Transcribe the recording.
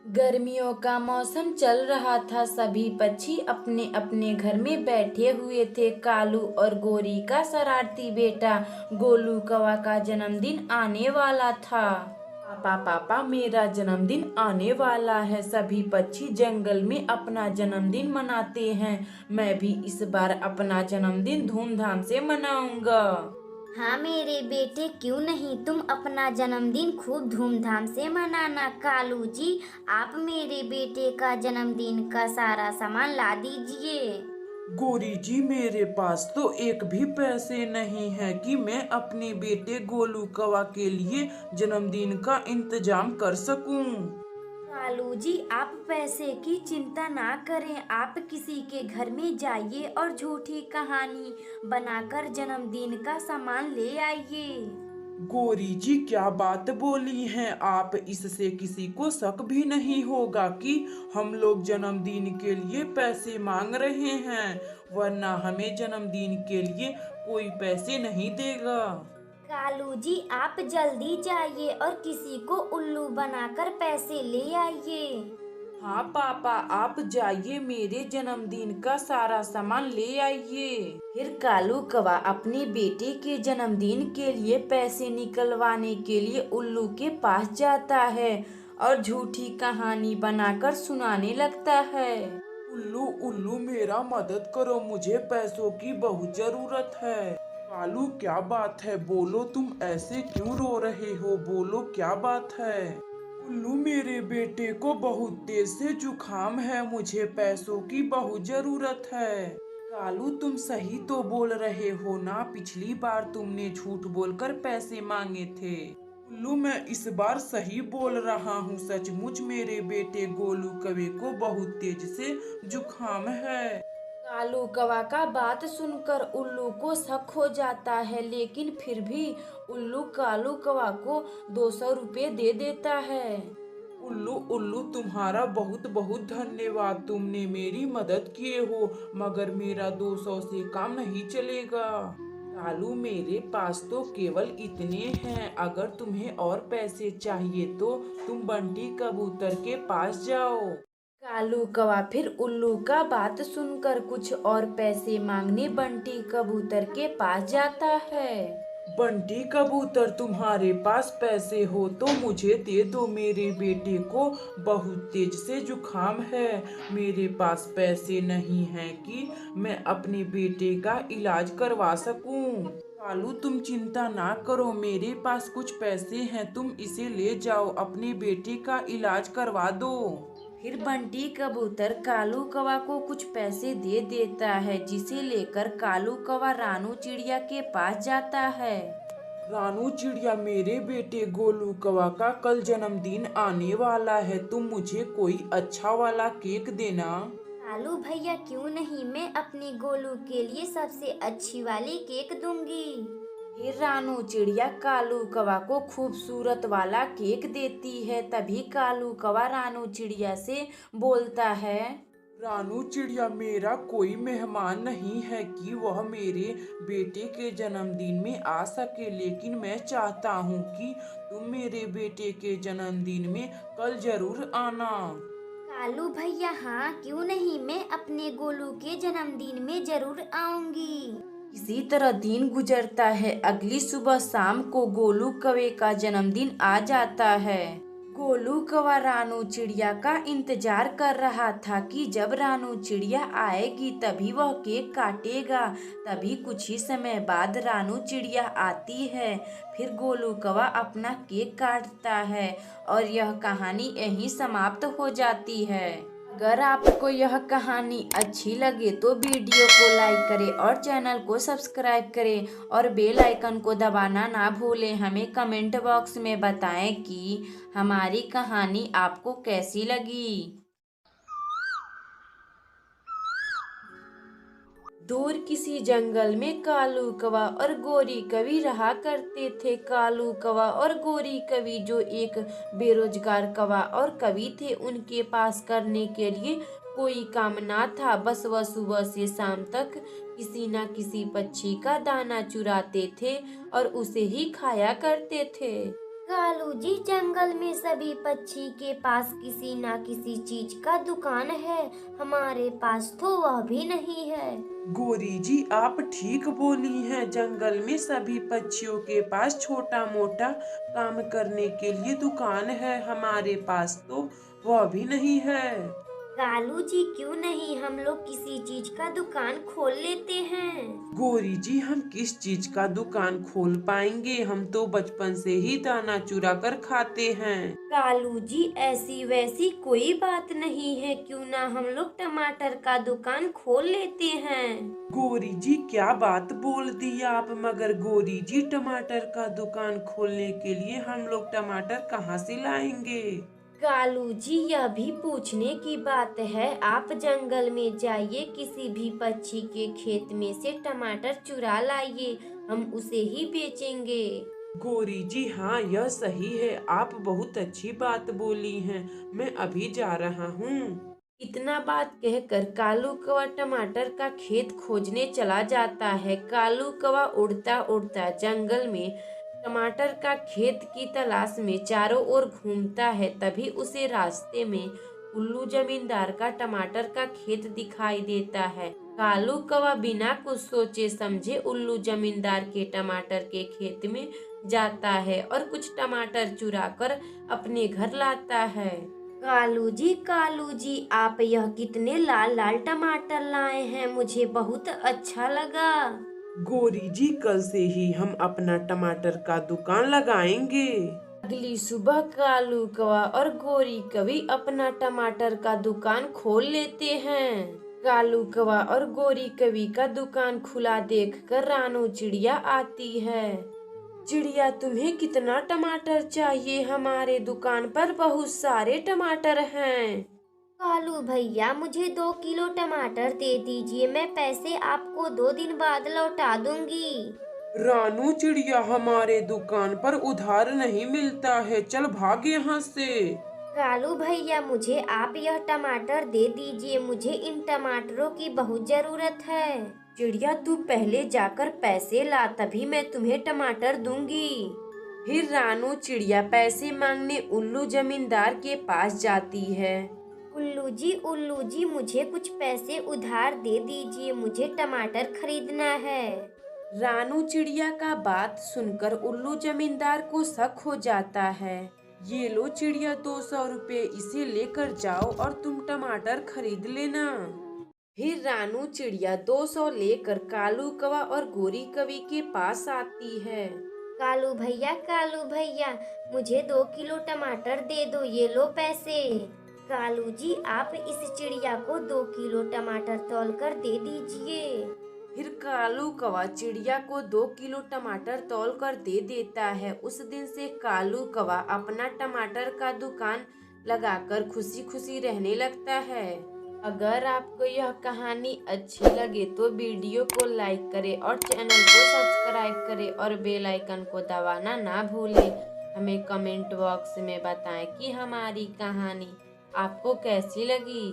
गर्मियों का मौसम चल रहा था। सभी पक्षी अपने अपने घर में बैठे हुए थे। कालू और गोरी का शरारती बेटा गोलू कौवा का जन्मदिन आने वाला था। पापा पापा, मेरा जन्मदिन आने वाला है। सभी पक्षी जंगल में अपना जन्मदिन मनाते हैं। मैं भी इस बार अपना जन्मदिन धूमधाम से मनाऊंगा। हाँ मेरे बेटे, क्यों नहीं, तुम अपना जन्मदिन खूब धूमधाम से मनाना। कालू जी, आप मेरे बेटे का जन्मदिन का सारा सामान ला दीजिए। गोरी जी, मेरे पास तो एक भी पैसे नहीं है कि मैं अपने बेटे गोलू कौवा के लिए जन्मदिन का इंतजाम कर सकूं। कालू जी, आप पैसे की चिंता ना करें। आप किसी के घर में जाइए और झूठी कहानी बनाकर जन्मदिन का सामान ले आइए। गोरी जी, क्या बात बोली हैं आप। इससे किसी को शक भी नहीं होगा कि हम लोग जन्मदिन के लिए पैसे मांग रहे हैं, वरना हमें जन्मदिन के लिए कोई पैसे नहीं देगा। कालू जी, आप जल्दी जाइए और किसी को उल्लू बनाकर पैसे ले आइए। हाँ पापा, आप जाइए, मेरे जन्मदिन का सारा सामान ले आइए। फिर कालू कौवा अपने बेटे के जन्मदिन के लिए पैसे निकलवाने के लिए उल्लू के पास जाता है और झूठी कहानी बनाकर सुनाने लगता है। उल्लू उल्लू, मेरा मदद करो, मुझे पैसों की बहुत जरूरत है। कालू, क्या बात है, बोलो, तुम ऐसे क्यों रो रहे हो, बोलो क्या बात है। उल्लू, मेरे बेटे को बहुत तेज से जुकाम है, मुझे पैसों की बहुत जरूरत है। कालू, तुम सही तो बोल रहे हो ना, पिछली बार तुमने झूठ बोलकर पैसे मांगे थे। उल्लू, मैं इस बार सही बोल रहा हूँ, सचमुच मेरे बेटे गोलू कौवे को बहुत तेज से जुकाम है। कालू कौवा का बात सुनकर उल्लू को शक हो जाता है, लेकिन फिर भी उल्लू कालू कौवा को 200 रुपये दे देता है। उल्लू उल्लू, तुम्हारा बहुत बहुत धन्यवाद, तुमने मेरी मदद किए हो, मगर मेरा 200 से काम नहीं चलेगा। कालू, मेरे पास तो केवल इतने हैं, अगर तुम्हें और पैसे चाहिए तो तुम बंटी कबूतर के पास जाओ। कालू कौवा फिर उल्लू का बात सुनकर कुछ और पैसे मांगने बंटी कबूतर के पास जाता है। बंटी कबूतर, तुम्हारे पास पैसे हो तो मुझे दे दो, मेरे बेटे को बहुत तेज से जुकाम है। मेरे पास पैसे नहीं हैं कि मैं अपने बेटे का इलाज करवा सकूं। कालू, तुम चिंता ना करो, मेरे पास कुछ पैसे हैं, तुम इसे ले जाओ, अपने बेटे का इलाज करवा दो। फिर बंटी कबूतर कालू कौवा को कुछ पैसे दे देता है, जिसे लेकर कालू कौवा रानू चिड़िया के पास जाता है। रानू चिड़िया, मेरे बेटे गोलू कौवा का कल जन्मदिन आने वाला है, तुम मुझे कोई अच्छा वाला केक देना। कालू भैया, क्यों नहीं, मैं अपने गोलू के लिए सबसे अच्छी वाली केक दूंगी। फिर रानू चिड़िया कालू कौवा को खूबसूरत वाला केक देती है। तभी कालू कौवा रानू चिड़िया से बोलता है। रानू चिड़िया, मेरा कोई मेहमान नहीं है कि वह मेरे बेटे के जन्मदिन में आ सके, लेकिन मैं चाहता हूँ कि तुम मेरे बेटे के जन्मदिन में कल जरूर आना। कालू भैया, हाँ क्यों नहीं, मैं अपने गोलू के जन्मदिन में जरूर आऊंगी। इसी तरह दिन गुजरता है। अगली सुबह शाम को गोलू कौवे का जन्मदिन आ जाता है। गोलू कौवा रानू चिड़िया का इंतजार कर रहा था कि जब रानू चिड़िया आएगी तभी वह केक काटेगा। तभी कुछ ही समय बाद रानू चिड़िया आती है। फिर गोलू कौवा अपना केक काटता है और यह कहानी यहीं समाप्त हो जाती है। अगर आपको यह कहानी अच्छी लगे तो वीडियो को लाइक करें और चैनल को सब्सक्राइब करें और बेल आइकन को दबाना ना भूलें। हमें कमेंट बॉक्स में बताएं कि हमारी कहानी आपको कैसी लगी। दूर किसी जंगल में कालू कौवा और गोरी कवि रहा करते थे। कालू कौवा और गोरी कवि जो एक बेरोजगार कौवा और कवि थे, उनके पास करने के लिए कोई काम ना था। बस वह सुबह से शाम तक किसी न किसी पक्षी का दाना चुराते थे और उसे ही खाया करते थे। कालू जी, जंगल में सभी पक्षी के पास किसी ना किसी चीज का दुकान है, हमारे पास तो वह भी नहीं है। गोरी जी आप ठीक बोली हैं, जंगल में सभी पक्षियों के पास छोटा मोटा काम करने के लिए दुकान है, हमारे पास तो वह भी नहीं है। कालू जी, क्यों नहीं हम लोग किसी चीज का दुकान खोल लेते हैं। गोरी जी हम किस चीज का दुकान खोल पाएंगे, हम तो बचपन से ही दाना चुरा कर खाते हैं। कालू जी, ऐसी वैसी कोई बात नहीं है, क्यों ना हम लोग टमाटर का दुकान खोल लेते हैं। गोरी जी क्या बात बोल दी आप, मगर गोरी जी टमाटर का दुकान खोलने के लिए हम लोग टमाटर कहाँ से लाएंगे। कालू जी, यह भी पूछने की बात है, आप जंगल में जाइए, किसी भी पक्षी के खेत में से टमाटर चुरा लाइए, हम उसे ही बेचेंगे। गोरी जी हाँ यह सही है, आप बहुत अच्छी बात बोली हैं, मैं अभी जा रहा हूँ। इतना बात कहकर कालू कौवा टमाटर का खेत खोजने चला जाता है। कालू कौवा उड़ता उड़ता जंगल में टमाटर का खेत की तलाश में चारों ओर घूमता है। तभी उसे रास्ते में उल्लू जमींदार का टमाटर का खेत दिखाई देता है। कालू कौवा बिना कुछ सोचे समझे उल्लू जमींदार के टमाटर के खेत में जाता है और कुछ टमाटर चुराकर अपने घर लाता है। कालू जी, आप यह कितने लाल लाल टमाटर लाए हैं, मुझे बहुत अच्छा लगा। गोरी जी कल से ही हम अपना टमाटर का दुकान लगाएंगे। अगली सुबह कालू कौवा और गोरी कवि अपना टमाटर का दुकान खोल लेते हैं। कालू कौवा और गोरी कवि का दुकान खुला देखकर रानू चिड़िया आती है। चिड़िया, तुम्हें कितना टमाटर चाहिए? हमारे दुकान पर बहुत सारे टमाटर हैं। कालू भैया, मुझे 2 किलो टमाटर दे दीजिए, मैं पैसे आपको 2 दिन बाद लौटा दूंगी। रानू चिड़िया हमारे दुकान पर उधार नहीं मिलता है, चल भाग यहाँ से। कालू भैया, मुझे आप यह टमाटर दे दीजिए, मुझे इन टमाटरों की बहुत जरूरत है। चिड़िया, तू पहले जाकर पैसे ला, तभी मैं तुम्हें टमाटर दूंगी। फिर रानू चिड़िया पैसे मांगने उल्लू जमींदार के पास जाती है। उल्लू जी, मुझे कुछ पैसे उधार दे दीजिए, मुझे टमाटर खरीदना है। रानू चिड़िया का बात सुनकर उल्लू जमींदार को शक हो जाता है। ये लो चिड़िया, 200 रुपए, इसे लेकर जाओ और तुम टमाटर खरीद लेना। फिर रानू चिड़िया 200 लेकर कालू कौवा और गोरी कवि के पास आती है। कालू भैया, मुझे 2 किलो टमाटर दे दो, ये लो पैसे। कालू जी, आप इस चिड़िया को 2 किलो टमाटर तौल कर दे दीजिए। फिर कालू कौवा चिड़िया को 2 किलो टमाटर तौल कर दे देता है। उस दिन से कालू कौवा अपना टमाटर का दुकान लगाकर खुशी खुशी रहने लगता है। अगर आपको यह कहानी अच्छी लगे तो वीडियो को लाइक करें और चैनल को सब्सक्राइब करें और बेल आइकन को दबाना ना भूलें। हमें कमेंट बॉक्स में बताएं कि हमारी कहानी आपको कैसी लगी।